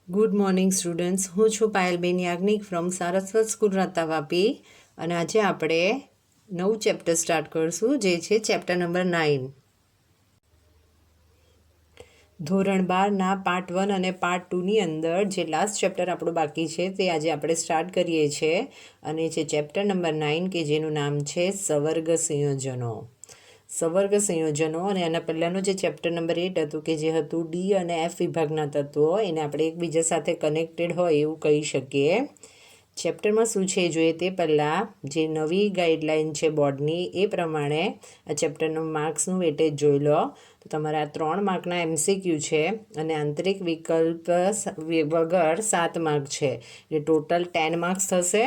Good morning students, હું છું Payalben Yagnik from Saraswat school રાતાવાપી અને આજે આપણે નવું ચેપ્ટર સ્ટાર્ટ કરીશું જે છે ચેપ્ટર નંબર 9. ધોરણ 12ના પાર્ટ 1 અને પાર્ટ 2ની અંદર જે લાસ્ટ ચેપ્ટર આપણું બાકી છે તે આજે આપણે સ્ટાર્ટ કરીએ છીએ અને છે ચેપ્ટર નંબર 9 કે જેનું નામ છે સવર્ગ સંયોજનો. સવર્ગ સંયોજનો અને એના પહેલાંનું જે ચેપ્ટર નંબર 8 હતું કે જે હતું ડી અને એફ વિભાગના તત્વો, એને આપણે એકબીજા સાથે કનેક્ટેડ હોય એવું કહી શકીએ. ચેપ્ટરમાં શું છે જોઈએ તે પહેલાં જે નવી ગાઈડલાઇન છે બોર્ડની એ પ્રમાણે આ ચેપ્ટરનું માર્ક્સનું વેટેજ જોઈ લો. તો તમારા 3 માર્કના MCQ છે અને આંતરિક વિકલ્પ વગર 7 માર્ક છે, એટલે ટોટલ 10 માર્ક્સ થશે.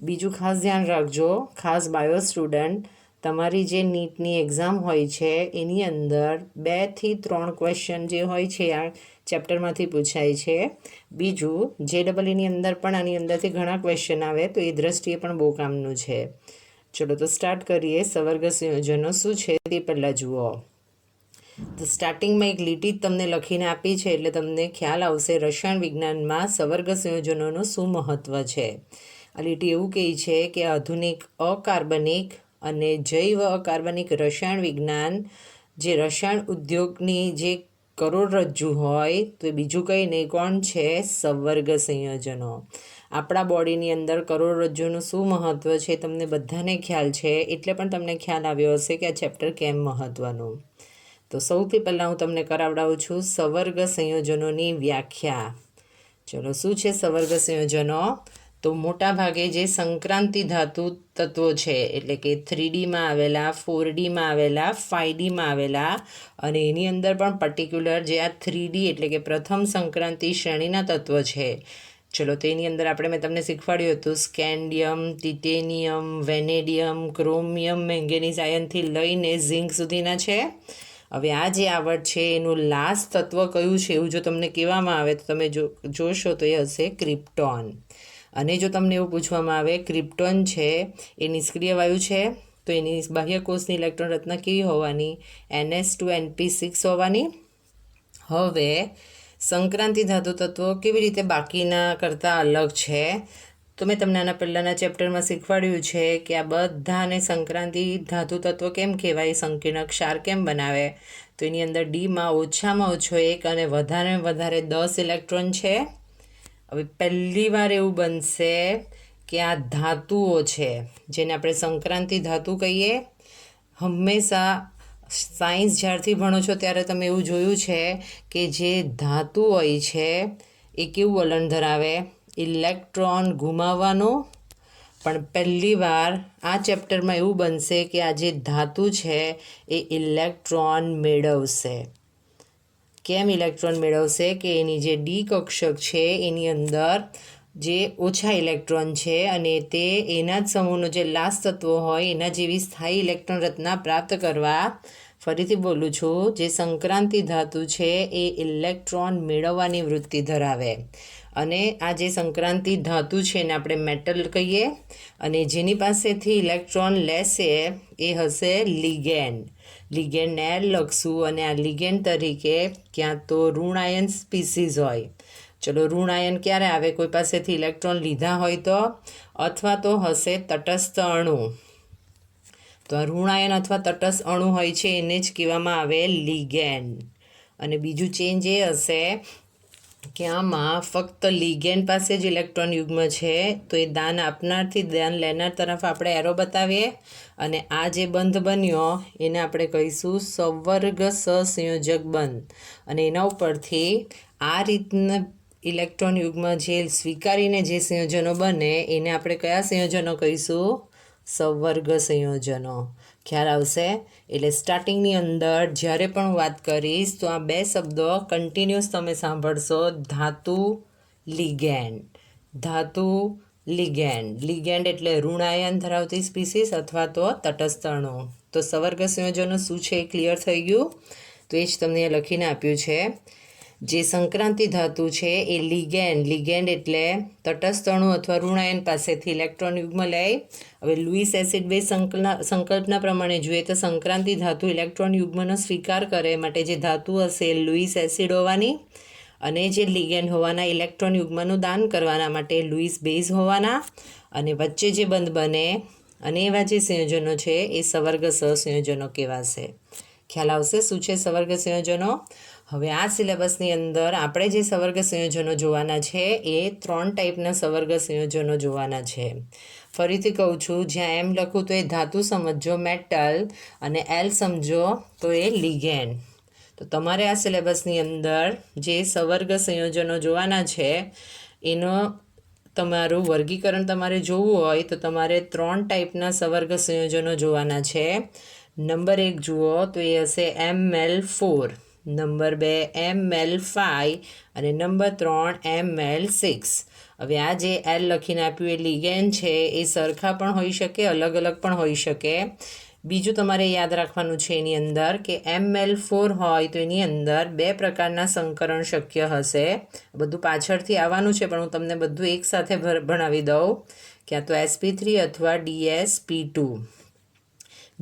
બીજું ખાસ ધ્યાન રાખજો, ખાસ બાયો સ્ટુડન્ટ, તમારી જે નીટની એક્ઝામ હોય છે એની અંદર 2 થી 3 ક્વેશ્ચન જે હોય છે આ ચેપ્ટરમાંથી પૂછાય છે. બીજું JEEની અંદર પણ આની અંદરથી ઘણા ક્વેશ્ચન આવે, તો એ દ્રષ્ટિએ પણ બહુ કામનું છે. ચલો તો સ્ટાર્ટ કરીએ. સવર્ગ સંયોજનો શું છે તે પહેલાં જુઓ. તો સ્ટાર્ટિંગમાં એક લીટી તમને લખીને આપી છે એટલે તમને ખ્યાલ આવશે રસાયણ વિજ્ઞાનમાં સવર્ગ સંયોજનોનું શું મહત્ત્વ છે. આ લીટી એવું કહે છે કે આધુનિક અકાર્બનિક અને જૈવ અકાર્બનિક રસાયણ વિજ્ઞાન, જે રસાયણ ઉદ્યોગની જે કરોડરજ્જુ હોય તો એ બીજું કંઈ નહીં, કોણ છે? સવર્ગ સંયોજનો. આપણા બોડીની અંદર કરોડરજ્જુનું શું મહત્ત્વ છે તમને બધાને ખ્યાલ છે, એટલે પણ તમને ખ્યાલ આવ્યો હશે કે આ ચેપ્ટર કેમ મહત્ત્વનું. તો સૌથી પહેલાં હું તમને કરાવડાવું છું સવર્ગ સંયોજનોની વ્યાખ્યા. ચલો, શું છે સવર્ગ સંયોજનો? તો મોટા ભાગે જે સંક્રાંતિ ધાતુ તત્વો છે, એટલે કે 3Dમાં આવેલા, 4Dમાં આવેલા, 5Dમાં આવેલા, અને એની અંદર પણ પર્ટિક્યુલર જે આ 3D એટલે કે પ્રથમ સંક્રાંતિ શ્રેણીના તત્વો છે. ચલો, તેની અંદર મેં તમને શીખવાડ્યું હતું scandium, titanium, vanadium, chromium, manganese આયનથી લઈને ઝિંક સુધીના છે. હવે આ જે આવડ છે એનું લાસ્ટ તત્વ કયું છે એવું જો તમને કહેવામાં આવે તો તમે જોશો તો એ હશે ક્રિપ્ટોન. અને જો તમને એવું પૂછવામાં આવે ક્રિપ્ટોન છે એ નિષ્ક્રિય વાયુ છે તો એની બાહ્યકોષની ઇલેક્ટ્રોન રચના કેવી હોવાની? NH2 NP6 હોવાની. હવે સંક્રાંતિ ધાતુ તત્વો કેવી રીતે બાકીના કરતાં અલગ છે? તો મેં તમને આના પહેલાંના ચેપ્ટરમાં શીખવાડ્યું છે કે આ બધાને સંક્રાંતિ ધાતુ તત્વો કેમ કહેવાય, સંકીર્ણ ક્ષાર કેમ બનાવે? તો એની અંદર ડીમાં ઓછામાં ઓછો 1 અને વધારે 10 ઇલેક્ટ્રોન છે. હવે પહેલી વાર એવું બનશે કે આ ધાતુઓ છે જેને આપણે સંક્રાંતિ ધાતુ કહીએ. હંમેશા સાયન્સ જ્યારથી ભણો છો ત્યારે તમે એવું જોયું છે કે જે ધાતુ હોય છે એ કેવું વલણ ધરાવે? ઇલેક્ટ્રોન ગુમાવવાનું. પણ પહેલી વાર આ ચેપ્ટરમાં એવું બનશે કે આ જે ધાતુ છે એ ઇલેક્ટ્રોન મેળવશે. કેમ ઇલેક્ટ્રોન મેળવશે? કે એની જે ડી કક્ષક છે એની અંદર જે ઓછા ઇલેક્ટ્રોન છે અને તે એના જ સમૂહનો જે લાસ્ટ તત્વો હોય એના જેવી સ્થાયી ઇલેક્ટ્રોન રચના પ્રાપ્ત કરવા, ફરીથી બોલું છું, જે સંક્રાંતિ ધાતુ છે એ ઇલેક્ટ્રોન મેળવવાની વૃત્તિ ધરાવે. અને આ જે સંક્રાંતિ ધાતુ છે એને આપણે મેટલ કહીએ અને જેની પાસેથી ઇલેક્ટ્રોન લેશે એ હશે લિગેન્ડ. લિગેન્ડને એલ લખશું અને આ લિગેન્ડ તરીકે ક્યાં તો ઋણ આયન સ્પીસીઝ હોય. ચલો, ઋણ આયન ક્યારે આવે? કોઈ પાસેથી ઇલેક્ટ્રોન લીધા હોય તો, અથવા તો હશે તટસ્થ અણુ. તો આ ઋણ આયન અથવા તટસ્થ અણુ હોય છે એને જ કહેવામાં આવે લિગેન્ડ. અને બીજું ચેન્જ એ હશે કે આમાં ફક્ત લિગેન્ડ પાસે જ ઇલેક્ટ્રોન યુગ્મ છે તો એ દાન આપનારથી દાન લેનાર તરફ આપણે એરો બતાવીએ અને આ જે બંધ બન્યો એને આપણે કહીશું સવર્ગ સહસંયોજક બંધ. અને એના ઉપરથી આ રીતના ઇલેક્ટ્રોન યુગ્મ જે સ્વીકારીને જે સંયોજનો બને એને આપણે કયા સંયોજનો કહીશું? સવર્ગ સંયોજનો. ખ્યાલ આવશે? એટલે સ્ટાર્ટિંગની અંદર જ્યારે પણ વાત કરીશ તો આ 2 શબ્દો કન્ટિન્યુઅસ તમે સાંભળશો, ધાતુ લિગેન્ડ. ધાતુ લિગેન્ડ. લિગેન્ડ એટલે ઋણ આયન ધરાવતી સ્પીસીસ અથવા તો તટસ્થ અણુ. તો સવર્ગ સંયોજનો શું છે એ ક્લિયર થઈ ગયું? તો એ જ તમને લખીને આપ્યું છે. જે સંક્રાંતિ ધાતુ છે એ લિગેન્ડ એટલે તટસ્થ અણુ અથવા ઋણ આયન પાસેથી ઇલેક્ટ્રોન યુગ્મ લે. હવે લુઈસ એસિડ બેઝ સંકલ્પના પ્રમાણે જોઈએ તો સંક્રાંતિ ધાતુ ઇલેક્ટ્રોન યુગ્મનો સ્વીકાર કરે માટે જે ધાતુ હશે એ લુઈસ એસિડ હોવાની. અને જે લિગેન્ડ હોવાના ઇલેક્ટ્રોન યુગ્મનું દાન કરવાના માટે લુઈસ બેઝ હોવાના, અને વચ્ચે જે બંધ બને અને એવા જે સંયોજનો છે એ સવર્ગ સહસંયોજનો કહેવાશે. ખ્યાલ આવશે શું છે સવર્ગ સંયોજનો? હવે આ સિલેબસની અંદર આપણે જે સવર્ગ સંયોજનો જોવાના છે એ 3 ટાઈપના સવર્ગ સંયોજનો જોવાના છે. ફરીથી કહું છું, જ્યાં એમ લખું તો એ ધાતુ સમજો મેટલ, અને એલ સમજો તો એ લિગેન્ડ. તો તમારે આ સિલેબસની અંદર જે સવર્ગ સંયોજનો જોવાના છે એનો તમારું વર્ગીકરણ તમારે જોવું હોય તો તમારે 3 ટાઈપના સવર્ગ સંયોજનો જોવાના છે. નંબર 1 જુઓ તો એ હશે ML4, નંબર 2 ML5 અને નંબર 3 ML6. હવે આ જે એલ લખીને આપ્યું એ લિગેન્ડ છે, એ સરખા પણ હોઈ શકે, અલગ અલગ પણ હોઈ શકે. બીજું તમારે યાદ રાખવાનું છે એની અંદર કે ML4 હોય તો એની અંદર 2 પ્રકારના સંકરણ શક્ય હશે. બધું પાછળથી આવવાનું છે પણ હું તમને બધું એકસાથે ભણાવી દઉં, ક્યાં તો sp3 અથવા dsp2.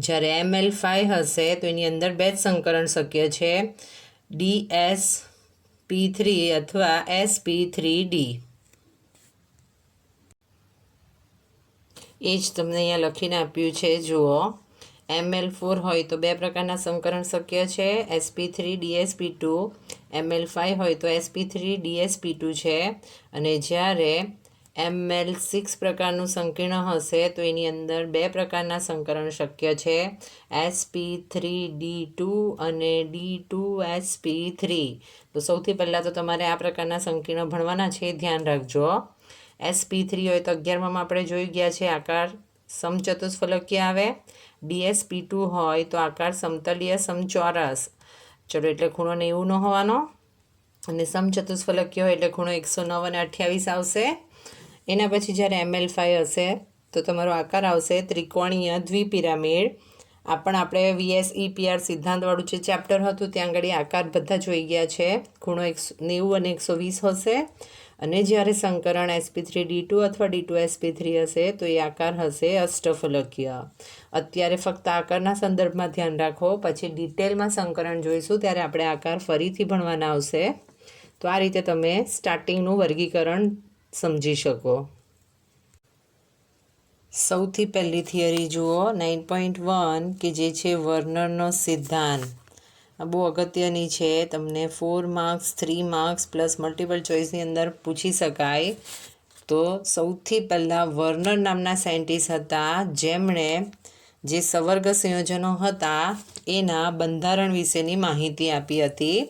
જ્યારે ML5 હશે તો એની અંદર 2 જ સંકરણ શક્ય છે, dsp3 અથવા sp3d. એ જ તમને અહીંયા લખીને આપ્યું છે જુઓ. ML4 હોય તો 2 પ્રકારના સંકરણ શક્ય છે, sp3 dsp2. ML5 હોય તો sp3 dsp2 છે. અને જ્યારે ML6 પ્રકારનું સંકીર્ણ હશે તો એની અંદર 2 પ્રકારના સંકરણ શક્ય છે, sp3d2 અને d2sp3. તો સૌથી પહેલાં તો તમારે આ પ્રકારના સંકીર્ણ ભણવાના છે, ધ્યાન રાખજો. sp3 હોય તો 11માં આપણે જોઈ ગયા છે આકાર સમચતુષ્ફલકીય આવે. dsp2 હોય તો આકાર સમતલીય સમચોરસ. ચલો એટલે ખૂણો 90 નો હોવાનો, અને સમચતુષ્ફલકીય હોય એટલે ખૂણો 109 અને 28 આવશે. એના પછી જ્યારે ML5 હશે તો તમારો આકાર આવશે ત્રિકોણીય દ્વિપિરામિડ. આ પણ આપણે VSEPR સિદ્ધાંતવાળું જે ચેપ્ટર હતું ત્યાં આગળ આકાર બધા જોઈ ગયા છે. ખૂણો 90 અને 120 હશે. અને જ્યારે સંકરણ sp3d2 અથવા d2sp3 હશે તો એ આકાર હશે અષ્ટફલકીય. અત્યારે ફક્ત આકારના સંદર્ભમાં ધ્યાન રાખો, પછી ડિટેલમાં સંકરણ જોઈશું ત્યારે આપણે આકાર ફરીથી ભણવાના આવશે. તો આ રીતે તમે સ્ટાર્ટિંગનું વર્ગીકરણ સમજી શકો. સૌથી પહેલી થિયરી જુઓ 9.1 કે જે છે વર્નરનો સિદ્ધાંત. આ બહુ અગત્યની છે, તમને 4 માર્ક્સ 3 માર્ક્સ પ્લસ મલ્ટિપલ ચોઇસની અંદર પૂછી શકાય. તો સૌથી પહેલાં વર્નર નામના સાયન્ટિસ્ટ હતા જેમણે જે સવર્ગ સંયોજનો હતા એના બંધારણ વિશેની માહિતી આપી હતી.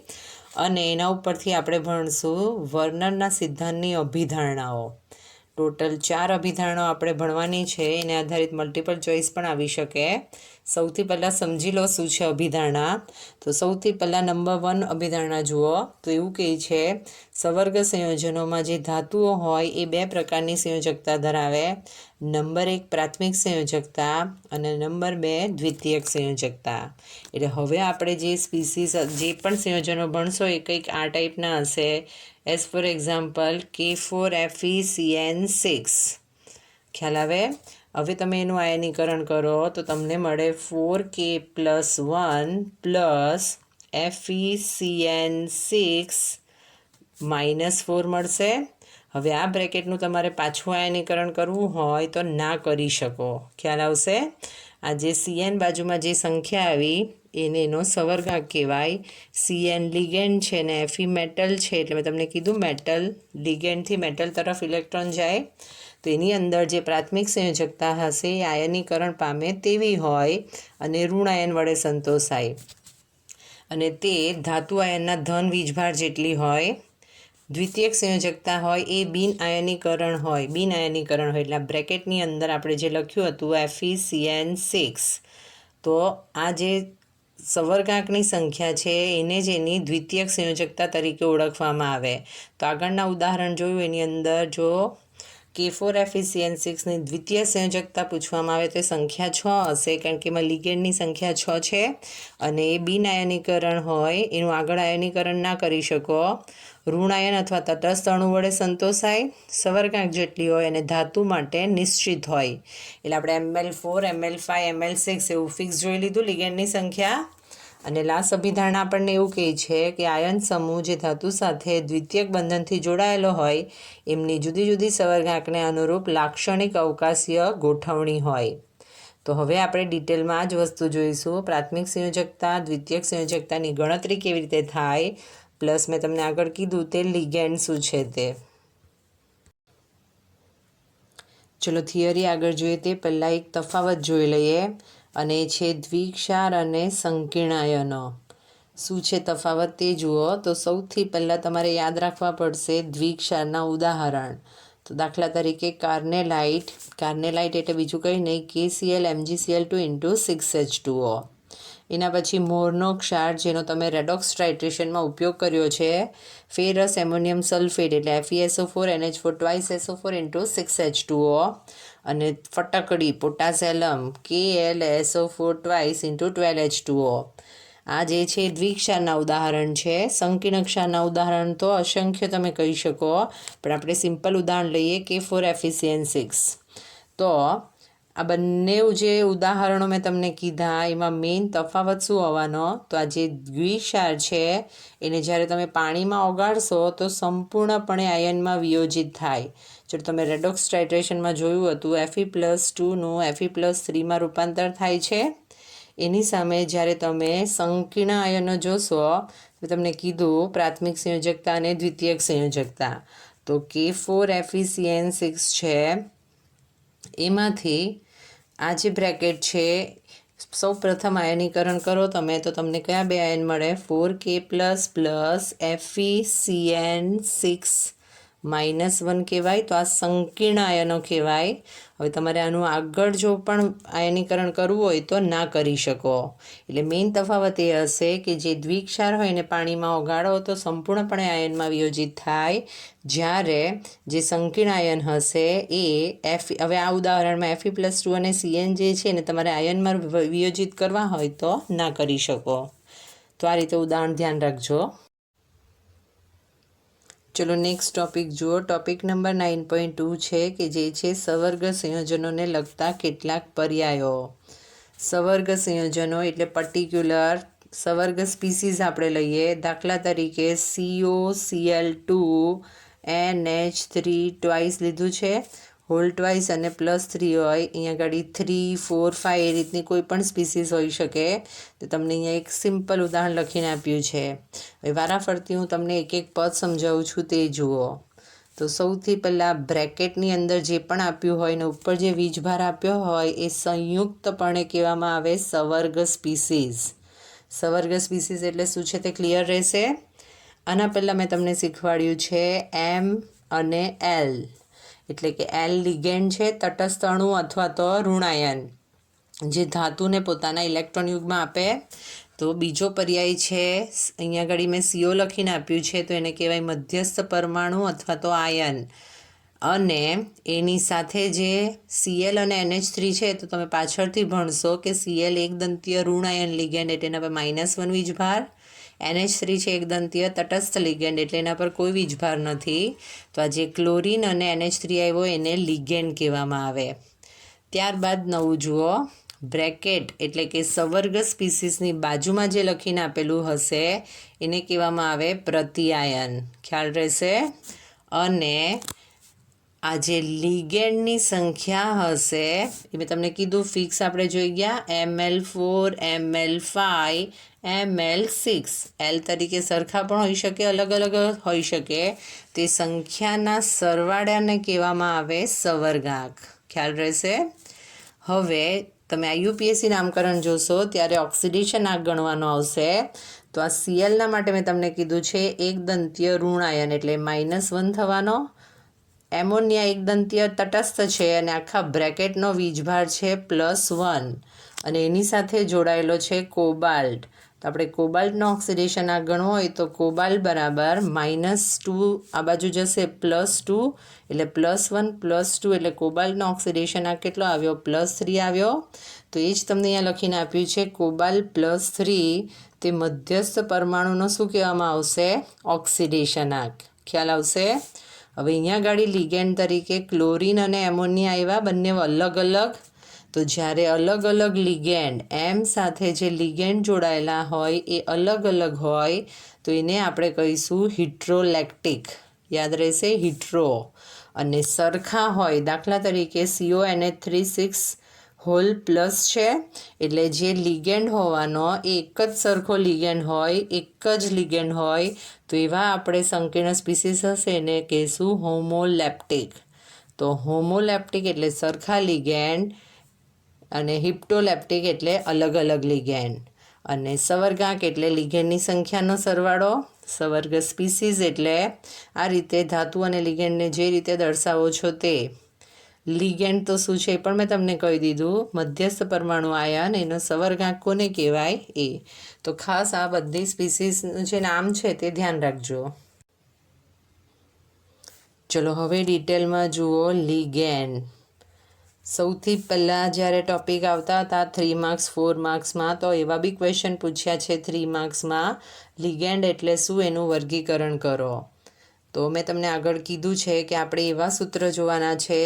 અને એના ઉપરથી આપણે ભણશું વર્નરના સિદ્ધાંતની અભિધારણાઓ. ટોટલ 4 અભિધારણાઓ આપણે ભણવાની છે, એને આધારિત મલ્ટિપલ ચોઇસ પણ આવી શકે. સૌથી પહેલાં સમજી લો શું છે અભિધારણા. તો સૌથી પહેલાં નંબર 1 અભિધારણા જુઓ તો એવું કહે છે સવર્ગ સંયોજનોમાં જે ધાતુઓ હોય એ 2 પ્રકારની સંયોજકતા ધરાવે. નંબર 1 પ્રાથમિક સંયોજકતા અને નંબર 2 દ્વિતીયક સંયોજકતા. એટલે હવે આપણે જે સ્પીસીસ જે પણ સંયોજનો ભણશો એ કંઈક આ ટાઈપના હશે. As for example K4FeCN6. ખ્યાલ આવે? હવે તમે એનું આયનીકરણ કરો તો તમને મળે 4K+1 પ્લસ FeCN6 -4 મળશે. હવે આ બ્રેકેટનું તમારે પાછું આયનીકરણ કરવું હોય તો ના કરી શકો. ખ્યાલ આવશે? આ જે CN બાજુમાં જે સંખ્યા આવી એને એનો સવર્ગાંક કહેવાય. CN લિગેન્ડ છે ને Fe મેટલ છે, એટલે મેં તમને કીધું મેટલ લિગેન્ડથી મેટલ તરફ ઇલેક્ટ્રોન જાય. તો એની અંદર જે પ્રાથમિક સંયોજકતા હશે એ આયનીકરણ પામે તેવી હોય અને ઋણ આયન વડે સંતોષાય, અને તે ધાતુ આયનના ધન વીજભાર જેટલી હોય. દ્વિતીયક સંયોજકતા હોય એ બિન આયનીકરણ હોય એટલે આ બ્રેકેટની અંદર આપણે જે લખ્યું હતું FeCN6. તો આ જે સવર્ગાંકની સંખ્યા છે એને જ એની દ્વિતીયક સંયોજકતા તરીકે ઓળખવામાં આવે. તો આગળના ઉદાહરણ જોયું એની અંદર જો K4FeCN6ની દ્વિતીય સંયોજકતા પૂછવામાં આવે તો એ સંખ્યા 6 હશે, કારણ કે એમાં લિગેન્ડની સંખ્યા 6 છે અને એ બિન આયનીકરણ હોય, એનું આગળ આયનીકરણ ના કરી શકો. ઋણ આયન અથવા તટસ્થ અણુ વડે સંતોષાય, સવર્ગાંક જેટલી હોય અને ધાતુ માટે નિશ્ચિત હોય. એટલે આપણે ML4 ML5 ML6 એવું ફિક્સ જોઈ લીધું લિગેન્ડની સંખ્યા. અને લાસ્ટ અભિધારણા આપણને એવું કહે છે કે આયન સમૂહ જે ધાતુ સાથે દ્વિતીયક બંધનથી જોડાયેલો હોય એમની જુદી જુદી સવર્ગાંકને અનુરૂપ લાક્ષણિક અવકાશીય ગોઠવણી હોય. તો હવે આપણે ડિટેલમાં આ જ વસ્તુ જોઈશું. પ્રાથમિક સંયોજકતા, દ્વિતીયક સંયોજકતાની ગણતરી કેવી રીતે થાય, પ્લસ મેં તમને આગળ કીધું તે લિગેન્ડ શું છે તે. ચલો થિયરી આગળ જોઈએ તે પહેલાં એક તફાવત જોઈ લઈએ, અને એ છે દ્વિક્ષાર અને સંકીર્ણ આયનો. શું છે તફાવત તે જુઓ. તો સૌથી પહેલાં તમારે યાદ રાખવા પડશે દ્વિક્ષારના ઉદાહરણ. તો દાખલા તરીકે કાર્નેલાઇટ. કાર્નેલાઇટ એટલે બીજું કંઈ નહીં, KCl MgCl2 6H2O. એના પછી મોરનો ક્ષાર, જેનો તમે રેડોક્સ ટાઇટ્રેશનમાં ઉપયોગ કર્યો છે, ફેરસ એમોનિયમ સલ્ફેટ એટલે FeSO4 NH4 2SO4 6H2O. અને ફટકડી પોટાસેલમ KlSO4 2 12H2O. આ જે છે દ્વિક્ષારના ઉદાહરણ છે. સંકીર્ણ ક્ષારના ઉદાહરણ તો અસંખ્ય તમે કહી શકો, પણ આપણે સિમ્પલ ઉદાહરણ લઈએ K4FeCN6. તો આ બંને જે ઉદાહરણો મેં તમને કીધા એમાં મેઇન તફાવત શું હોવાનો, તો આ જે દ્વિક્ષાર છે એને જ્યારે તમે પાણીમાં ઓગાળશો તો સંપૂર્ણપણે આયનમાં વિયોજિત થાય. જો તમે રેડોક્સ ટાઇટ્રેશનમાં જોયું હતું, Fe+2નું Fe+3માં રૂપાંતર થાય છે. એની સામે જ્યારે તમે સંકીર્ણ આયનો જોશો તો તમને કીધું પ્રાથમિક સંયોજકતા અને દ્વિતીયક સંયોજકતા. તો K4FeCN6 છે, એમાંથી આ જે બ્રેકેટ છે, સૌ પ્રથમ આયનીકરણ કરો તમે તો તમને કયા બે આયન મળે, 4K++ FeCN6 -1 કહેવાય. તો આ સંકીર્ણ આયનો કહેવાય. હવે તમારે આનું આગળ જો પણ આયનીકરણ કરવું હોય તો ના કરી શકો. એટલે મેઇન તફાવત એ હશે કે જે દ્વિક્ષાર હોય એને પાણીમાં ઓગાળો તો સંપૂર્ણપણે આયનમાં વિયોજિત થાય, જ્યારે જે સંકીર્ણ આયન હશે એ હવે આ ઉદાહરણમાં Fe+2 અને CN જે છે ને તમારે આયનમાં વિયોજિત કરવા હોય તો ના કરી શકો. તો આ રીતે ઉદાહરણ ધ્યાન રાખજો. ચલો નેક્સ્ટ ટોપિક જુઓ. ટોપિક નંબર 9.2 છે કે જે છે સવર્ગ સંયોજનોને લગતા કેટલાક પર્યાયો. સવર્ગ સંયોજનો એટલે પર્ટિક્યુલર સવર્ગ સ્પીસીઝ આપણે લઈએ. દાખલા તરીકે COCl2 NH3 ટ્વાઇસ લીધું છે, હોલ ટ્વાઇસ અને +3 હોય. અહીંયા આગળ 3, 4, 5 એ રીતની કોઈ પણ સ્પીસીઝ હોઈ શકે. તો તમને અહીંયા એક સિમ્પલ ઉદાહરણ લખીને આપ્યું છે. હવે વારાફરતી હું તમને એક એક પદ સમજાવું છું તે જુઓ. તો સૌથી પહેલાં બ્રેકેટની અંદર જે પણ આપ્યું હોય ને ઉપર જે વીજભાર આપ્યો હોય એ સંયુક્તપણે કહેવામાં આવે સવર્ગ સ્પીસીઝ. સવર્ગ સ્પીસીઝ એટલે શું છે તે ક્લિયર રહેશે. આના પહેલાં મેં તમને શીખવાડ્યું છે M અને L, એટલે કે L લિગેન્ડ છે, તટસ્થ અણુ અથવા તો ઋણાયન જે ધાતુને પોતાના ઇલેક્ટ્રોન યુગમાં આપે. તો બીજો પર્યાય છે, અહીંયા આગળ મેં CO લખીને આપ્યું છે, તો એને કહેવાય મધ્યસ્થ પરમાણુ અથવા તો આયન. અને એની સાથે જે Cl અને NH3 છે તો તમે પાછળથી ભણશો કે Cl એકદંતીય ઋણાયન લિગેન્ડ એટલે એના પર -1 વીજભાર, NH3 છે એકદંતીય તટસ્થ લિગેન્ડ એટલે એના પર કોઈ વીજભાર નથી. તો આ જે ક્લોરીન અને NH3 આવ્યો એને લિગેન્ડ કહેવામાં આવે. ત્યારબાદ નવું જુઓ, બ્રેકેટ એટલે કે સવર્ગ સ્પીસીસની બાજુમાં જે લખીને આપેલું હશે એને કહેવામાં આવે પ્રતિઆયન. ખ્યાલ રહેશે. અને આ જે લિગેન્ડની સંખ્યા હશે એ મેં તમને કીધું ફિક્સ આપણે જોઈ ગયા, Ml4 Ml5 Ml6. L તરીકે સરખા પણ હોઈ શકે, અલગ અલગ હોઈ શકે. તે સંખ્યાના સરવાળાને કહેવામાં આવે સવર્ગાંક. ખ્યાલ રહેશે. હવે તમે IUPAC નામકરણ જોશો ત્યારે ઓક્સિડેશન આંક ગણવાનો આવશે. તો આ Clના માટે મેં તમને કીધું છે એકદંતીય ઋણાયન એટલે -1 થવાનો. એમોનિયા એકદંતીય તટસ્થ છે અને આખા બ્રેકેટનો વીજભાર છે +1 અને એની સાથે જોડાયેલો છે કોબાલ્ટ. તો આપણે કોબાલ્ટનો ઓક્સિડેશન આંક ગણવો હોય તો કોબાલ્ટ બરાબર -2 આ બાજુ જશે +2 એટલે +1 +2 એટલે કોબાલ્ટનો ઓક્સિડેશન આંક કેટલો આવ્યો, +3 આવ્યો. તો એ જ તમને અહીંયા લખીને આપ્યું છે કોબાલ્ટ +3 તે મધ્યસ્થ પરમાણુનો શું કહેવામાં આવશે, ઓક્સિડેશન આંક. ખ્યાલ આવશે. હવે અહીંયા ગાડી લિગેન્ડ તરીકે ક્લોરીન અને એમોનિયા આવ્યા, બંને અલગ અલગ. તો જ્યારે અલગ અલગ લિગેન્ડ એમ સાથે જે લિગેન્ડ જોડાયેલા હોય એ અલગ અલગ હોય તો એને આપણે કહીશું હિટ્રોલેક્ટિક. યાદ રહેશે, હિટ્રો. અને સરખા હોય, દાખલા તરીકે CONH3 હોલ પ્લસ છે એટલે જે લિગેન્ડ હોવાનો એ એક જ સરખો લિગેન્ડ હોય, એક જ લિગેન્ડ હોય તો એવા આપણે સંકીર્ણ સ્પીસીસ હશે એને કહીશું હોમોલેપ્ટિક. તો હોમોલેપ્ટિક એટલે સરખા લિગેન્ડ અને હિપ્ટોલેપ્ટિક એટલે અલગ અલગ લિગેન્ડ. અને સવર્ગાંક એટલે લિગેન્ડની સંખ્યાનો સરવાળો. સવર્ગ સ્પીસીસ એટલે આ રીતે ધાતુ અને લિગેન્ડને જે રીતે દર્શાવો છો તે. લિગેન્ડ તો શું છે એ પણ મેં તમને કહી દીધું. મધ્યસ્થ પરમાણુ આયન, એનો સવર્ગાંક કોને કહેવાય એ. તો ખાસ આ બધી સ્પીસીસનું જે નામ છે તે ધ્યાન રાખજો. ચલો હવે ડિટેલમાં જુઓ લિગેન્ડ. સૌથી પહેલાં જ્યારે ટૉપિક આવતા હતા 3 માર્ક્સ 4 માર્ક્સમાં તો એવા બી ક્વેશ્ચન પૂછ્યા છે 3 માર્ક્સમાં. લિગેન્ડ એટલે શું એનું વર્ગીકરણ કરો. તો મેં તમને આગળ કીધું છે કે આપણે એવા સૂત્ર જોવાના છે,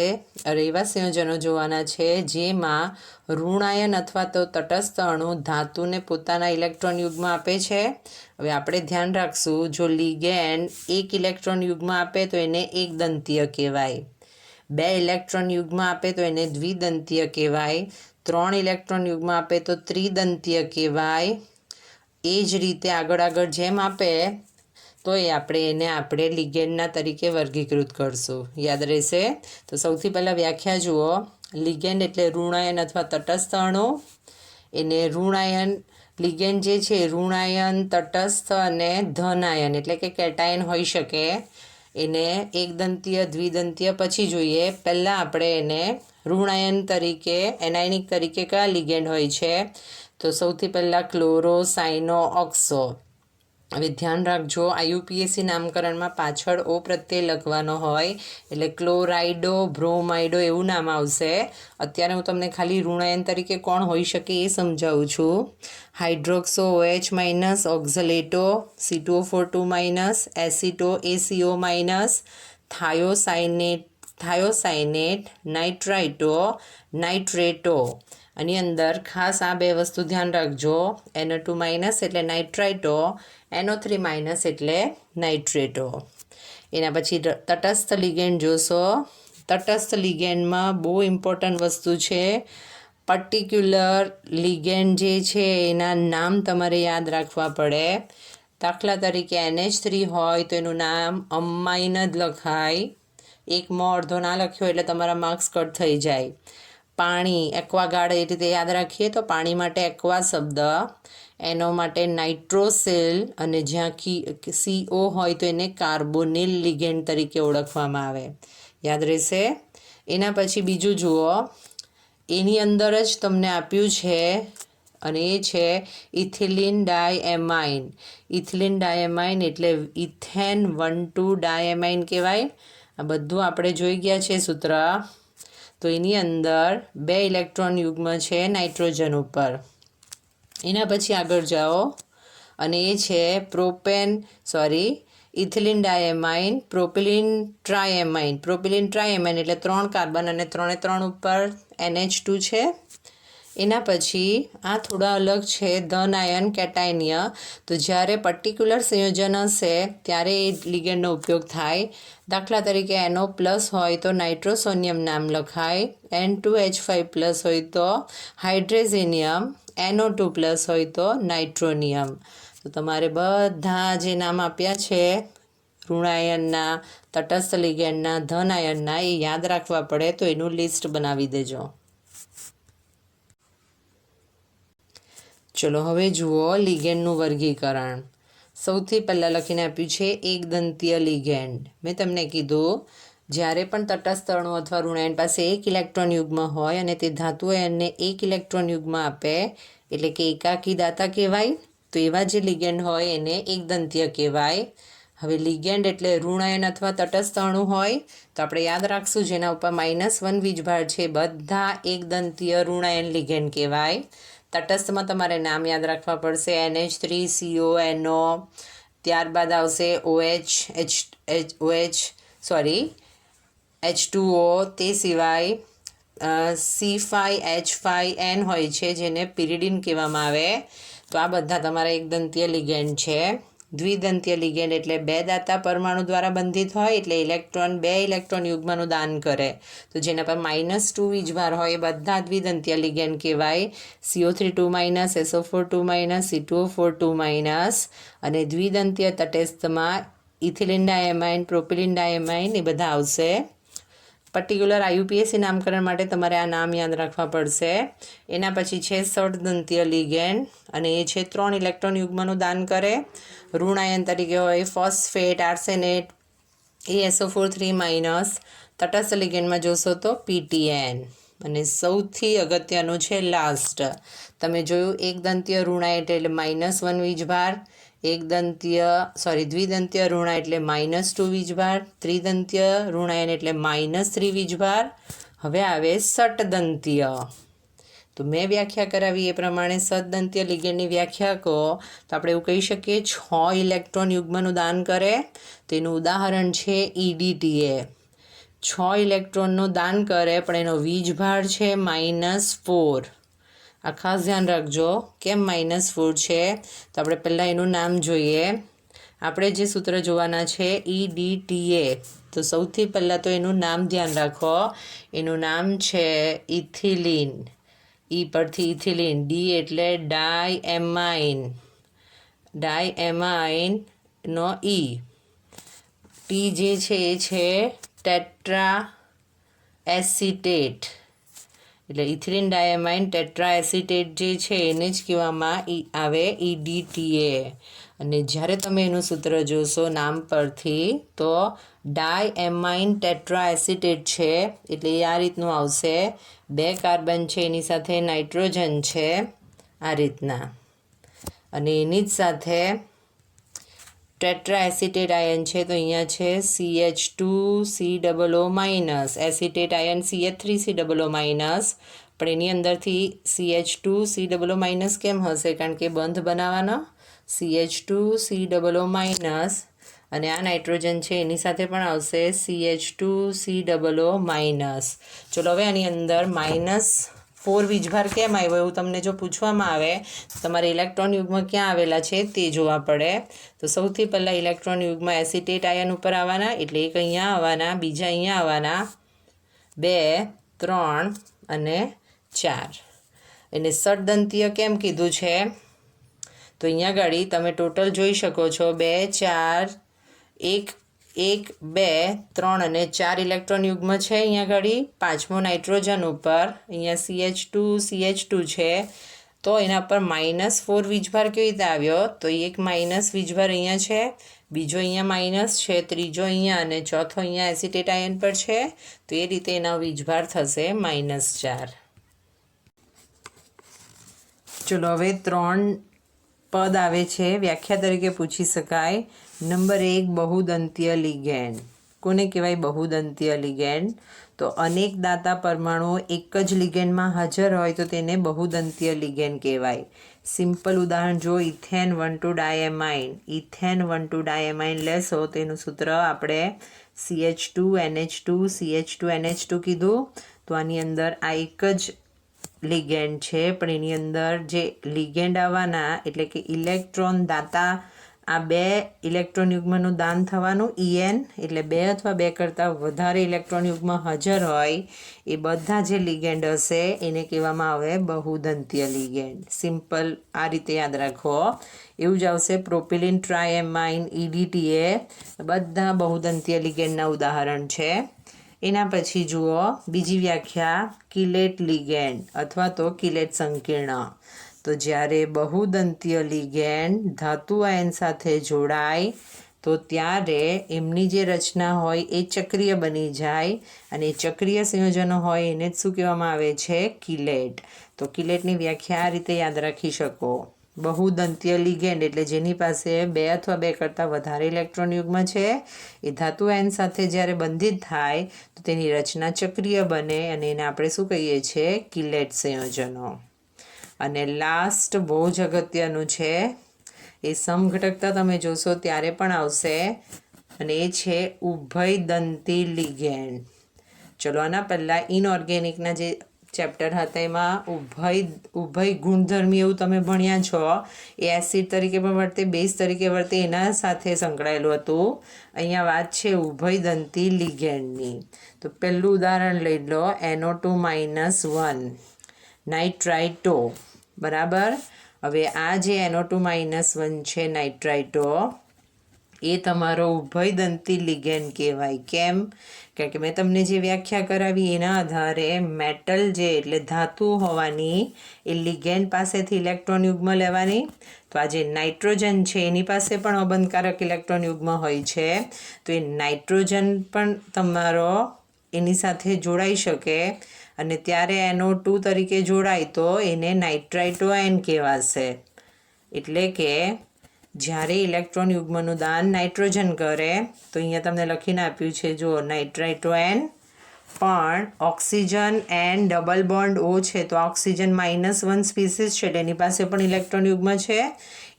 એવા સંયોજનો જોવાના છે જેમાં ઋણાયન અથવા તો તટસ્થ અણુ ધાતુને પોતાના ઇલેક્ટ્રોન યુગ્મ આપે છે. હવે આપણે ધ્યાન રાખશું, જો લિગેન્ડ 1 ઇલેક્ટ્રોન યુગ્મ આપે તો એને એકદંતીય કહેવાય. 2 ઇલેક્ટ્રોન યુગ્મ આપે તો એને દ્વિદંતીય કહેવાય. 3 ઇલેક્ટ્રોન યુગ્મ આપે તો ત્રિદંતીય કહેવાય. એ જ રીતે આગળ જેમ આપે તો એ આપણે લિગેન્ડના તરીકે વર્ગીકૃત કરશું. યાદ રહેશે. તો સૌથી પહેલાં વ્યાખ્યા જુઓ. લિગેન્ડ એટલે ઋણાયન અથવા તટસ્થ અણુ. એને ઋણાયન લિગેન્ડ જે છે ઋણાયન, તટસ્થ અને ધનાયન એટલે કે કેટાયન હોઈ શકે. એને એકદંતીય, દ્વિદંતીય પછી જોઈએ. પહેલાં આપણે એને ઋણાયન તરીકે, એનાયનિક તરીકે કયા લિગેન્ડ હોય છે તો સૌથી પહેલાં ક્લોરો, સાઇનો, ઓક્સો. હવે ધ્યાન રાખજો, IUPAC નામકરણમાં પાછળ ઓ પ્રત્યય લખવાનો હોય એટલે ક્લોરાઇડો, બ્રોમાઇડો એવું નામ આવશે. અત્યારે હું તમને ખાલી ઋણાયન તરીકે કોણ હોઈ શકે એ સમજાવું છું. Hydroxo OH minus, oxalato C2O4 minus, aceto ACO minus, thiocyanate, nitrito, nitrato. આની અંદર ખાસ આ બે વસ્તુ ધ્યાન રાખજો. NO2 માઇનસ એટલે નાઇટ્રાઇટો, NO3 માઇનસ એટલે નાઇટ્રેટો. એના પછી તટસ્થ લિગેન્ડ જોશો. તટસ્થ લિગેન્ડમાં બહુ ઇમ્પોર્ટન્ટ વસ્તુ છે, પર્ટિક્યુલર લિગેન્ડ જે છે એના નામ તમારે યાદ રાખવા પડે. દાખલા તરીકે NH3 હોય તો એનું નામ અમાઇન જ લખાય. એકમાં અડધો ના લખ્યો એટલે તમારા માર્ક્સ કટ થઈ જાય. પાણી, એક્વાગાર્ડ એ રીતે યાદ રાખીએ તો પાણી માટે એક્વા શબ્દ, એનો માટે નાઇટ્રોસિલ, અને જ્યાં CO હોય તો એને કાર્બોનિલ લિગેન્ડ તરીકે ઓળખવામાં આવે. યાદ રહેશે. એના પછી બીજું જુઓ. એની અંદર જ તમને આપ્યું છે અને એ છે ઇથિલિન ડાયએમાઇન. ઇથિલિન ડાયએમાઇન એટલે ઇથેન 1,2 ડાયએમાઇન કહેવાય. આ બધું આપણે જોઈ ગયા છે સૂત્ર. તો એની અંદર 2 ઇલેક્ટ્રોન યુગ્મ છે નાઇટ્રોજન ઉપર. એના પછી આગળ જાઓ અને એ છે ઇથિલિન ડાયએમાઇન, પ્રોપિલિન ટ્રાયએમાઇન. પ્રોપિલિન ટ્રાયએમાઇન એટલે 3 કાર્બન અને 3 3 ઉપર NH2 છે. એના પછી આ થોડા અલગ છે, ધન આયન, કેટાયનીય. તો જ્યારે પર્ટિક્યુલર સંયોજન હશે ત્યારે એ લિગેન્ડનો ઉપયોગ થાય. દાખલા તરીકે NO પ્લસ હોય તો નાઇટ્રોસોનિયમ નામ લખાય. N2H5 પ્લસ હોય તો હાઇડ્રેઝેનિયમ. NO2 પ્લસ હોય તો નાઇટ્રોનિયમ. તો તમારે બધા જે નામ આપ્યા છે ઋણાયનના, તટસ્થ લિગેન્ડના, ધન આયનના એ યાદ રાખવા પડે. તો એનું લિસ્ટ બનાવી દેજો. ચલો હવે જુઓ લિગેન્ડનું વર્ગીકરણ. સૌથી પહેલાં લખીને આપ્યું છે એકદંતીય લિગેન્ડ. મેં તમને કીધું જ્યારે પણ તટસ્થ અણુ અથવા ઋણાયન પાસે 1 ઇલેક્ટ્રોન યુગ્મ હોય અને તે ધાતુ આયનને 1 ઇલેક્ટ્રોન યુગ્મ આપે એટલે કે એકાકી દાતા કહેવાય. તો એવા જે લિગેન્ડ હોય એને એકદંતીય કહેવાય. હવે લિગેન્ડ એટલે ઋણાયન અથવા તટસ્થ અણુ હોય તો આપણે યાદ રાખશું જેના ઉપર -1 વીજભાર છે બધા એકદંતીય ઋણાયન લિગેન્ડ કહેવાય. તટસ્થમાં તમારે નામ યાદ રાખવા પડશે. NH3, CO, NO, ત્યારબાદ આવશે H2O. તે સિવાય C5H5N હોય છે, જેને પિરિડિન કહેવામાં આવે. તો આ બધા તમારા એકદંતીય લિગેન્ડ છે. દ્વિદંતીય લિગેન્ડ એટલે બે દાતા પરમાણુ દ્વારા બંધિત હોય, એટલે બે ઇલેક્ટ્રોન યુગ્મનું દાન કરે. તો જેના પર -2 વીજભાર હોય એ બધા દ્વિદંતીય લિગેન્ડ કહેવાય. CO3 2 SO4 2 C2O4 2 અને દ્વિદંતીય તટસ્થમાં ઇથિલિન ડાયમાઇન, પ્રોપિલિન ડાયમાઇન એ બધા આવશે. પર્ટિક્યુલર IUPAC નામકરણ માટે તમારે આ નામ યાદ રાખવા પડશે. એના પછી છે ષડદંતીય લિગેન્ડ, અને એ છે 3 ઇલેક્ટ્રોન યુગ્મનું દાન કરે. ઋણ આયન તરીકે હોય ફોસ્ફેટ, આર્સેનેટ, SO4 3 તટસ્થ લિગેન્ડમાં જોશો તો PTN. અને સૌથી અગત્યનું છે લાસ્ટ. તમે જોયું એકદંતીય ઋણાયન એટલે -1 વીજભાર, દ્વિદંતીય ઋણાયન એટલે -2 વીજભાર, ત્રિદંતીય ઋણાયન એટલે -3 વીજભાર. હવે આવે ષટદંતીય. તો મેં વ્યાખ્યા કરાવી એ પ્રમાણે ષટદંતીય લિગેન્ડની વ્યાખ્યા કહો તો આપણે એવું કહી શકીએ 6 ઇલેક્ટ્રોન યુગ્મનું દાન કરે. તેનું ઉદાહરણ છે EDTA. 6 ઇલેક્ટ્રોનનું દાન કરે પણ એનો વીજભાર છે -4. આ ખાસ ધ્યાન રાખજો. કેમ -4 છે? તો આપણે પહેલાં એનું નામ જોઈએ. આપણે જે સૂત્ર જોવાના છે EDTA. તો સૌથી પહેલાં તો એનું નામ ધ્યાન રાખો. એનું નામ છે ઇથિલિન. પરથી ઇથિલિન. ડી એટલે ડાયએમાઇનનો ટી જે છે એ છે ટેટ્રા એસિટેટ. એટલે ઇથિલિન ડાયમાઇન ટેટ્રા એસિટેટ જે છે એને જ કહેવામાં આવે EDTA. અને જ્યારે તમે એનું સૂત્ર જોશો નામ પરથી તો ડાયએમાઇન ટેટ્રા એસિટેટ છે, એટલે એ આ રીતનું આવશે. 2 કાર્બન છે, એની સાથે નાઇટ્રોજન છે આ રીતના, અને એની જ સાથે ટેટ્રા એસિટેટ આયન છે. તો અહીંયા છે CH2COO-, એસિટેટ આયન CH3COO-, પણ એની અંદરથી CH2COO- કેમ હશે? કારણ કે બંધ બનાવવાનો CH2COO-, અને આ નાઇટ્રોજન છે એની સાથે પણ આવશે CH2COO-. ચલો હવે આની અંદર -4 વીજભાર કેમ આવ્યો એવું તમને જો પૂછવામાં આવે તો તમારે ઇલેક્ટ્રોન યુગ્મ ક્યાં આવેલા છે તે જોવા પડે. તો સૌથી પહેલાં ઇલેક્ટ્રોન યુગ્મ એસિટેટ આયન ઉપર આવવાના, એટલે એક અહીંયા આવવાના, બીજા અહીંયા આવવાના, 2, 3 અને 4. એને ષડદંતીય કેમ કીધું છે? તો અહીંયા ગાડી તમે ટોટલ જોઈ શકો છો 2, 4, 1, 2, 3 અને 4 ઇલેક્ટ્રોન યુગ્મ છે અહીંયા ગાડી. 5મો નાઇટ્રોજન ઉપર અહીંયા CH2 છે. તો એના પર -4 વીજભાર કેવી રીતે આવ્યો? તો એક માઇનસ વીજભાર અહીંયા છે, બીજો અહીંયા માઇનસ છે, ત્રીજો અહીંયા અને ચોથો અહીંયા એસિટેટ આયન પર છે. તો એ રીતે એના વીજભાર થશે -4. ચલો હવે 3 પદ આવે છે, વ્યાખ્યા તરીકે પૂછી શકાય. નંબર 1 બહુદંતીય લિગેન્ડ. કોને કહેવાય બહુદંતીય લિગેન્ડ? તો અનેક દાતા પરમાણુઓ એક જ લિગેન્ડમાં હાજર હોય તો તેને બહુદંતીય લિગેન્ડ કહેવાય. સિમ્પલ ઉદાહરણ જો ઇથેન 1,2 ડાયમાઇન. ઇથેન 1,2 ડાયમાઇન લેશો તો એનું સૂત્ર આપણે CH2NH2 CH2NH2 કીધું. તો આની અંદર આ એક જ લિગેન્ડ છે, પણ એની અંદર જે લિગેન્ડ આવવાના એટલે કે ઇલેક્ટ્રોન દાતા, આ 2 ઇલેક્ટ્રોન યુગ્મનું દાન થવાનું EN, એટલે 2 અથવા 2 કરતાં વધારે ઇલેક્ટ્રોન યુગ્મ હાજર હોય એ બધા જે લિગેન્ડ હશે એને કહેવામાં આવે બહુદંતીય લિગેન્ડ. સિમ્પલ આ રીતે યાદ રાખો. એવું જ આવશે પ્રોપિલિન ટ્રાયમાઇન EDTA. બધા બહુદંતીય લિગેન્ડના ઉદાહરણ છે. એના પછી જુઓ બીજી વ્યાખ્યા કિલેટ લિગેન્ડ અથવા તો કિલેટ સંકીર્ણ. તો જ્યારે બહુદંતીય લિગેન્ડ ધાતુ આયન સાથે જોડાય તો ત્યારે એમની જે રચના હોય એ ચક્રીય બની જાય, અને ચક્રીય સંયોજનો હોય એને જ શું કહેવામાં આવે છે? કિલેટ. તો કિલેટની વ્યાખ્યા આ રીતે યાદ રાખી શકો. બહુદંતીય લિગેન્ડ એટલે જેની પાસે 2 અથવા 2 કરતાં વધારે ઇલેક્ટ્રોન યુગ્મ છે એ ધાતુ આયન સાથે જ્યારે બંધિત થાય તો તેની રચના ચક્રીય બને, અને એને આપણે શું કહીએ છીએ? કિલેટ સંયોજનો. અને લાસ્ટ બહુ જ અગત્યનું છે, એ સમઘટકતા તમે જોશો ત્યારે પણ આવશે, અને એ છે ઉભયદંતી લિગેન્ડ. ચલો આના પહેલાં ઇનઓર્ગેનિકના જે ચેપ્ટર હતા એમાં ઉભય ગુણધર્મી એવું તમે ભણ્યા છો. એ એસિડ તરીકે પણ વર્તે, બેઝ તરીકે વર્તે, એના સાથે સંકળાયેલું હતું. અહીંયા વાત છે ઉભયદંતી લિગેન્ડની. તો પહેલું ઉદાહરણ લઈ લો, NO2-1 નાઇટ્રાઇટો. બરાબર. હવે આ જે NO2-1 છે નાઇટ્રાઇટો, એ તમારો ઉભયદંતી લિગેન્ડ કહેવાય. કેમ? કારણ કે મેં તમને જે વ્યાખ્યા કરાવી એના આધારે મેટલ જે એટલે ધાતુ હોવાની એ લિગેન્ડ પાસેથી ઇલેક્ટ્રોન યુગ્મ લેવાની. તો આ જે નાઇટ્રોજન છે એની પાસે પણ અબંધકારક ઇલેક્ટ્રોન યુગ્મ હોય છે. તો એ નાઇટ્રોજન પણ તમારો એની સાથે જોડાઈ શકે અને ત્યારે NO2 તરીકે જોડાય તો એને નાઇટ્રાઇટો આયન કહેવાશે. એટલે કે જ્યારે ઇલેક્ટ્રોન યુગ્મનું દાન નાઇટ્રોજન કરે તો અહીંયા તમને લખીને આપ્યું છે જો નાઇટ્રાઇટો એન, પણ oxygen N double bond O છે તો ઓક્સિજન -1 સ્પીસીસ છે એની પાસે પણ ઇલેક્ટ્રોન યુગ્મ છે.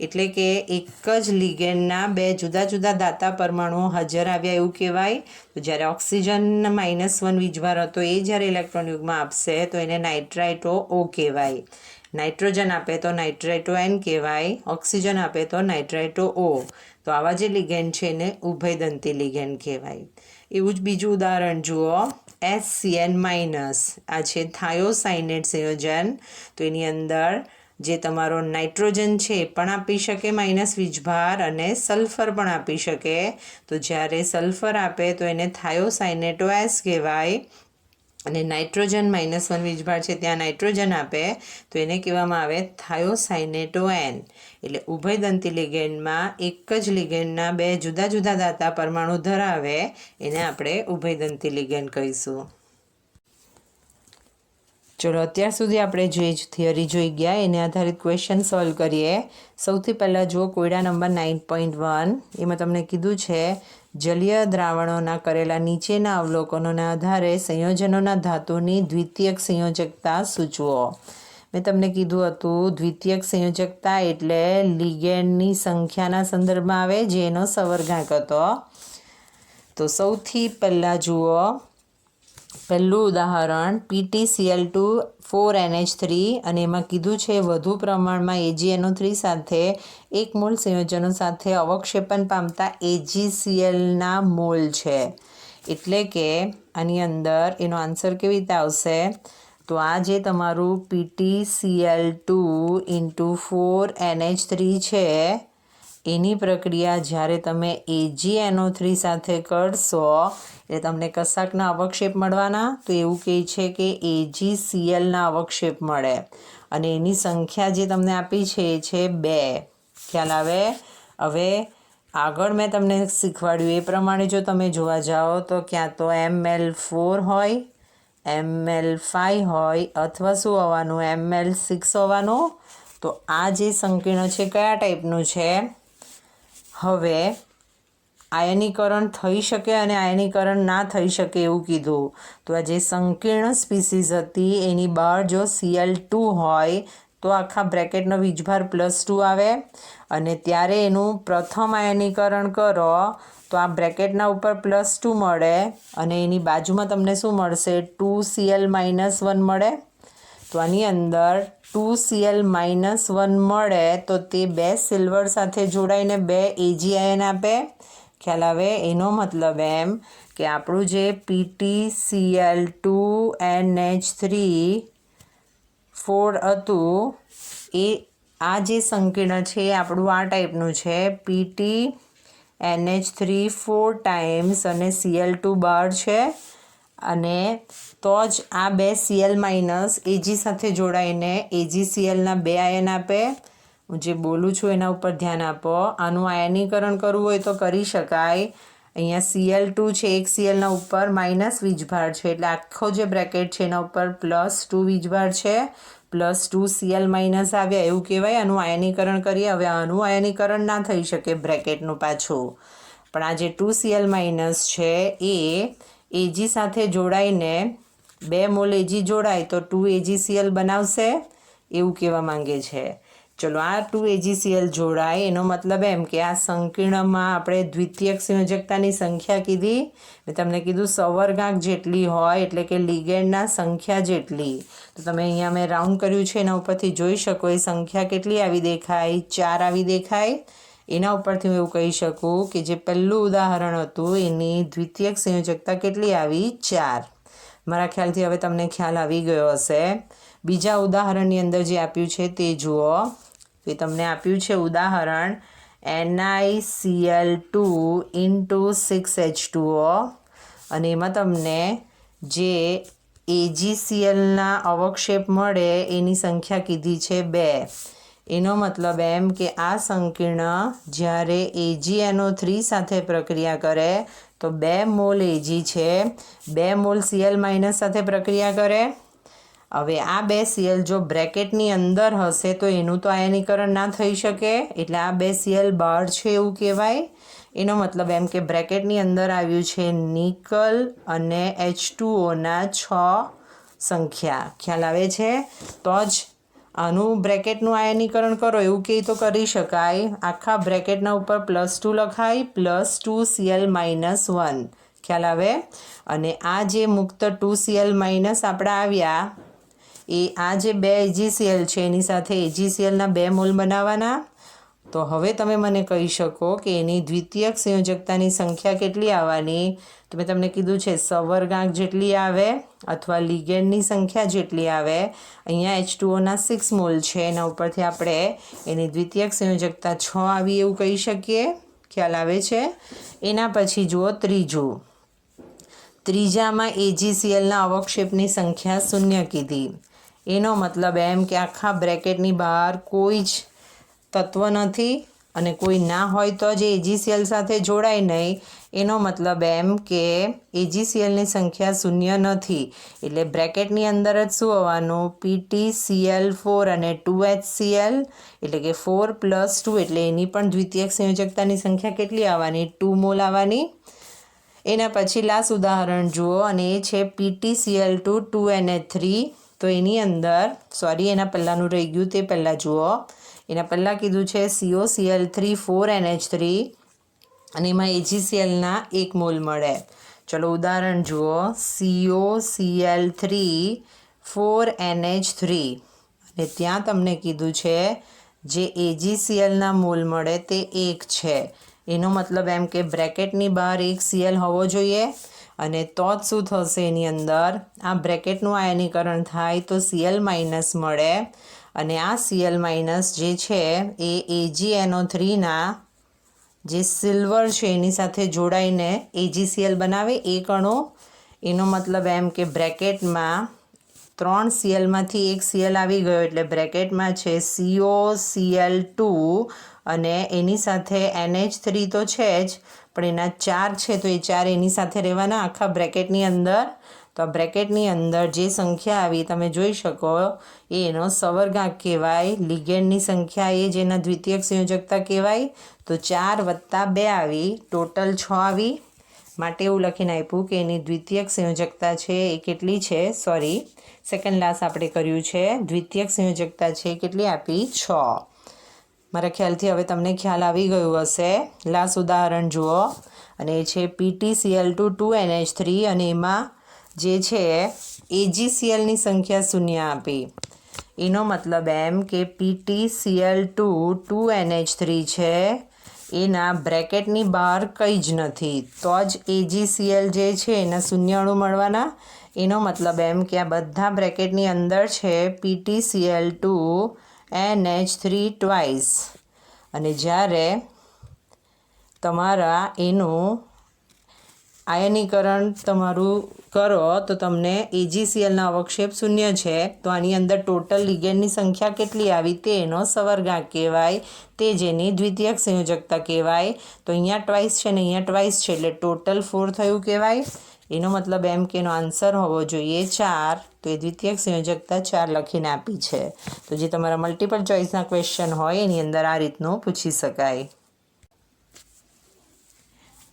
એટલે કે એક જ લિગેન્ડના બે જુદા જુદા દાતા પરમાણુઓ હાજર આવ્યા એવું કહેવાય. તો જ્યારે ઓક્સિજન -1 વીજભાર હતો એ જ્યારે ઇલેક્ટ્રોન યુગ્મ આપશે તો એને નાઇટ્રાઇટો O કહેવાય. નાઇટ્રોજન આપે તો નાઇટ્રાઇટો એન કહેવાય, ઓક્સિજન આપે તો નાઇટ્રાઇટો O. તો આવા જે લિગેન્ડ છે એને ઉભયદંતી લિગેન્ડ કહેવાય. એવું જ બીજું ઉદાહરણ જુઓ, SCN-. આ છે થાયોસાઇનેટ સંયોજન. તો એની અંદર જે તમારો નાઇટ્રોજન છે એ પણ આપી શકે માઇનસ વીજભાર અને સલ્ફર પણ આપી શકે. તો જ્યારે સલ્ફર આપે તો એને થાયોસાઇનેટો S કહેવાય અને નાઇટ્રોજન -1 વીજભાર છે ત્યાં નાઇટ્રોજન આપે તો એને કહેવામાં આવે થાયોસાઇનેટો N. એટલે ઉભયદંતી લિગેન્ડમાં એક જ લિગેન્ડના બે જુદા જુદા દાતા પરમાણુ ધરાવે એને આપણે ઉભયદંતી લિગેન્ડ કહીશું. ચલો અત્યાર સુધી આપણે જે થિયરી જોઈ ગયા એને આધારિત ક્વેશ્ચન સોલ્વ કરીએ. સૌથી પહેલાં જુઓ કોયડા નંબર 9.1. એમાં તમને કીધું છે જલીય દ્રાવણોના કરેલા નીચેના અવલોકનોના આધારે સંયોજનોના ધાતુની દ્વિતીયક સંયોજકતા સૂચવો. મેં તમને કીધું હતું દ્વિતીયક સંયોજકતા એટલે લિગેન્ડની સંખ્યાના સંદર્ભમાં આવે જે એનો સવર્ગાંક હતો. તો સૌથી પહેલાં જુઓ પહેલું ઉદાહરણ PtCl2 4NH3 અને એમાં કીધું છે વધુ પ્રમાણમાં AgNO3 સાથે 1 મોલ સંયોજનો સાથે અવક્ષેપન પામતા AgClના મોલ છે. એટલે કે આની અંદર એનો આન્સર કેવી રીતે આવશે? તો આ જે તમારું PtCl2 × 4NH3 છે એની પ્રક્રિયા જ્યારે તમે AgNO3 સાથે કરશો એટલે તમને કશાકના અવક્ષેપ મળવાના. તો એવું કહે છે કે AgClના અવક્ષેપ મળે અને એની સંખ્યા જે તમને આપી છે એ છે 2. ખ્યાલ આવે? હવે આગળ મેં તમને શીખવાડ્યું એ પ્રમાણે જો તમે જોવા જાઓ તો ક્યાં તો Ml4 હોય, Ml5 હોય અથવા શું હોવાનું Ml6 હોવાનું. તો આ જે સંકીર્ણ છે કયા ટાઈપનું છે? હવે આયનીકરણ થઈ શકે અને આયનીકરણ ના થઈ શકે એવું કીધું. તો આ જે સંકીર્ણ સ્પીસીઝ હતી એની બહાર જો Cl2 હોય તો આખા બ્રેકેટનો વીજભાર +2 આવે અને ત્યારે એનું પ્રથમ આયનીકરણ કરો તો આ બ્રેકેટના ઉપર +2 મળે અને એની બાજુમાં તમને શું મળશે? 2Cl-1 મળે. તો આની અંદર 2Cl-1 મળે તો તે 2 સિલ્વર સાથે જોડાઈને 2 Ag આયન આપે. ખ્યાલ આવે? એનો મતલબ એમ કે આપણું જે PtCl2NH3 હતું એ આ જે સંકીર્ણ છે આપણું આ ટાઈપનું છે PtNH3 4 ટાઈમ્સ અને Cl2 બહાર છે અને તો જ આ 2 Cl- Ag સાથે જોડાઈને AgClના 2 આયન આપે. હું જે બોલું છું એના ઉપર ધ્યાન આપો. આનું આયનીકરણ કરવું હોય તો કરી શકાય. અહીંયા Cl2 છે એક Clના ઉપર માઇનસ વીજભાર છે એટલે આખો જે બ્રેકેટ છે એના ઉપર +2 વીજભાર છે, +2 Cl- આવ્યા એવું કહેવાય. આનું આયનીકરણ કરીએ. હવે આનું આયનીકરણ ના થઈ શકે બ્રેકેટનું પાછું, પણ આ જે 2 Cl- છે એ Ag સાથે જોડાઈને 2 મોલ Ag જોડાય તો 2 AgCl બનાવશે એવું કહેવા માંગે છે. ચલો આ 2 AgCl જોડાય એનો મતલબ એમ કે આ સંકીર્ણમાં આપણે દ્વિતીયક સંયોજકતાની સંખ્યા કીધી મેં તમને કીધું સવર્ગાંક જેટલી હોય એટલે કે લિગેન્ડના સંખ્યા જેટલી તો તમે અહીંયા મેં રાઉન્ડ કર્યું છે એના ઉપરથી જોઈ શકો એ સંખ્યા કેટલી આવી દેખાય 4 આવી દેખાય એના ઉપરથી હું એવું કહી શકું કે જે પહેલું ઉદાહરણ હતું એની દ્વિતીયક સંયોજકતા કેટલી આવી 4 મારા ખ્યાલથી હવે તમને ખ્યાલ આવી ગયો હશે બીજા ઉદાહરણની અંદર જે આપ્યું છે તે જુઓ એ તમને આપ્યું છે ઉદાહરણ NiCl2 into 6H2O અને એમાં તમને જે AgClના અવક્ષેપ મળે એની સંખ્યા કીધી છે 2 એનો મતલબ એમ કે આ સંકીર્ણ જ્યારે AgNO3 સાથે પ્રક્રિયા કરે તો 2 મોલ Ag છે 2 મોલ Cl માઇનસ સાથે પ્રક્રિયા કરે હવે આ 2 Cl જો બ્રેકેટની અંદર હશે તો એનું તો આયનીકરણ ના થઈ શકે એટલે આ 2 Cl બહાર છે એવું કહેવાય એનો મતલબ એમ કે બ્રેકેટની અંદર આવ્યું છે નિકલ અને H2Oના 6 સંખ્યા ખ્યાલ આવે છે તો જ આનું બ્રેકેટનું આયનીકરણ કરો એવું કહે તો કરી શકાય આખા બ્રેકેટના ઉપર +2 લખાય +2 Cl માઇનસ 1 ખ્યાલ આવે અને આ જે મુક્ત 2 Cl માઇનસ આપણે આવ્યા એ આ જે 2 AgCl છે એની સાથે AgClના 2 મોલ બનાવવાના તો હવે તમે મને કહી શકો કે એની દ્વિતીયક સંયોજકતાની સંખ્યા કેટલી આવવાની તો મેં તમને કીધું છે સવર્ગાંક જેટલી આવે અથવા લિગેન્ડની સંખ્યા જેટલી આવે અહીંયા H2Oના 6 મોલ છે એના ઉપરથી આપણે એની દ્વિતીયક સંયોજકતા 6 આવી એવું કહી શકીએ ખ્યાલ આવે છે એના પછી જુઓ ત્રીજામાં AgClના અવક્ષેપની સંખ્યા 0 કીધી એનો મતલબ એમ કે આખા બ્રેકેટની બહાર કોઈ જ તત્વ નથી અને કોઈ ના હોય તો જ AgCl સાથે જોડાય નહીં એનો મતલબ એમ કે AgClની સંખ્યા 0 નથી એટલે બ્રેકેટની અંદર જ શું હોવાનું PtCl4 અને 2HCl એટલે કે 4 + 2 એટલે એની પણ દ્વિતીયક સંયોજકતાની સંખ્યા કેટલી આવવાની 2 મોલ આવવાની એના પછી લાસ્ટ ઉદાહરણ જુઓ અને એ છે PtCl2 2NH3 તો એની અંદર એના પહેલાંનું રહી ગયું તે પહેલાં જુઓ એના પહેલાં કીધું છે COCl3 4NH3 અને એમાં AgClના 1 મોલ મળે ચલો ઉદાહરણ જુઓ COCl3 4NH3 અને ત્યાં તમને કીધું છે જે AgClના મોલ મળે તે 1 છે એનો મતલબ એમ કે બ્રેકેટની બહાર 1 Cl હોવો જોઈએ અને તો જ શું થશે એની અંદર આ બ્રેકેટનું આયનીકરણ થાય તો Cl માઇનસ મળે અને આ Cl માઇનસ જે છે એ AgNO3ના જે સિલ્વર છે એની સાથે જોડાઈને AgCl બનાવે એક અણુ એનો મતલબ એમ કે બ્રેકેટમાં 3 Clમાંથી 1 Cl આવી ગયો એટલે બ્રેકેટમાં છે COCl2 અને એની સાથે NH3 તો છે જ પણ એના 4 છે તો એ 4 એની સાથે રહેવાના આખા બ્રેકેટની અંદર તો આ બ્રેકેટની અંદર જે સંખ્યા આવી તમે જોઈ શકો એ એનો સવર્ગાંક કહેવાય લિગેન્ડની સંખ્યા એ જેના દ્વિતીયક સંયોજકતા કહેવાય તો 4 + 2 આવી ટોટલ 6 આવી માટે એવું લખીને આપ્યું કે એની દ્વિતીયક સંયોજકતા છે એ કેટલી છે સેકન્ડ લાસ્ટ આપણે કર્યું છે દ્વિતીયક સંયોજકતા છે કેટલી આપી 6 મારા ખ્યાલથી હવે તમને ખ્યાલ આવી ગયું હશે લાસ્ટ ઉદાહરણ જુઓ અને એ છે PtCl2 2NH3 અને એમાં જે છે AgClની સંખ્યા 0 આપી એનો મતલબ એમ કે PtCl2 2NH3 છે એના બ્રેકેટની બહાર કંઈ જ નથી તો જ AgCl જે છે એના 0 અણુ મળવાના એનો મતલબ એમ કે આ બધા બ્રેકેટની અંદર છે PtCl2 NH3 ટ્વાઇસ અને જ્યારે તમારા એનું આયનીકરણ તમારું કરો તો તમને AgClના અવક્ષેપ 0 છે તો આની અંદર ટોટલ લિગેન્ડની સંખ્યા કેટલી આવી તે એનો સવર્ગાંક કહેવાય તે જેની દ્વિતીયક સંયોજકતા કહેવાય તો અહીંયા ટ્વાઇસ છે ને અહીંયા ટ્વાઇસ છે એટલે ટોટલ 4 થયું કહેવાય એનો મતલબ એમ કે એનો આન્સર હોવો જોઈએ 4 તો એ દ્વિતીયક સંયોજકતા 4 લખીને આપી છે તો જે તમારા મલ્ટિપલ ચોઇસના ક્વેશ્ચન હોય એની અંદર આ રીતનું પૂછી શકાય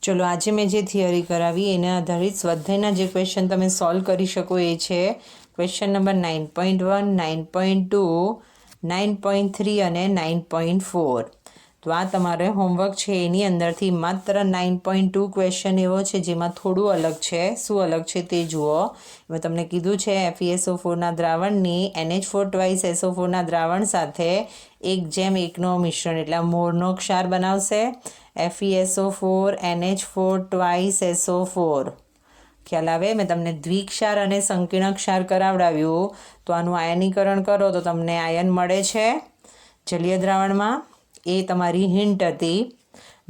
ચલો આજે મેં જે થિયરી કરાવી એના આધારિત સ્વાધ્યાયના જે ક્વેશ્ચન તમે સોલ્વ કરી શકો એ છે ક્વેશ્ચન નંબર 9.1 9.2 9.3 અને 9.4. તો આ તમારે હોમવર્ક છે એની અંદરથી માત્ર 9.2 ક્વેશ્ચન એવો છે જેમાં થોડું અલગ છે. શું અલગ છે તે જુઓ. મેં તમને કીધું છે FeSO4ના દ્રાવણની NH4 ટ્વાઇસ SO4ના દ્રાવણ સાથે 1:1નો મિશ્રણ એટલે મોરનો ક્ષાર બનાવશે. FeSO4 NH4 twice SO4. ખ્યાલ આવે? મેં તમને દ્વિક્ષાર અને સંકીર્ણ ક્ષાર કરાવડાવ્યું. તો આનું આયનીકરણ કરો તો તમને આયન મળે છે જલીય દ્રાવણમાં. એ તમારી હિન્ટ હતી.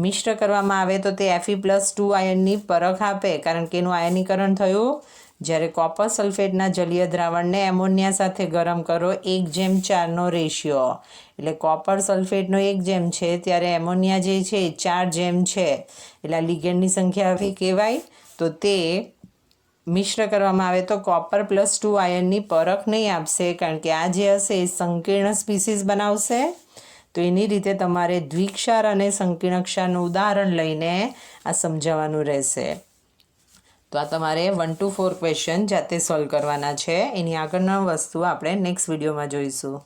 મિશ્ર કરવામાં આવે તો તે Fe+2 આયનની પરખ આપે કારણ કે એનું આયનીકરણ થયું. જ્યારે કોપર સલ્ફેટના જલીય દ્રાવણને એમોનિયા સાથે ગરમ કરો 1:4નો રેશિયો એટલે કોપર સલ્ફેટનો 1 છે ત્યારે એમોનિયા જે છે એ 4 છે એટલે આ લિગેન્ડની સંખ્યા આવી કહેવાય. તો તે મિશ્ર કરવામાં આવે તો Cop+2 આયનની પરખ નહીં આપશે કારણ કે આ જે હશે એ સંકીર્ણ સ્પીસીસ બનાવશે. તો એની રીતે તમારે દ્વિક્ષાર અને સંકીર્ણ ક્ષારનું ઉદાહરણ લઈને આ સમજાવવાનું રહેશે. તો આ તમારે 1 to 4 ક્વેશ્ચન જાતે સોલ્વ કરવાના છે. એની આગળના વસ્તુ આપણે નેક્સ્ટ વિડીયોમાં જોઈશું.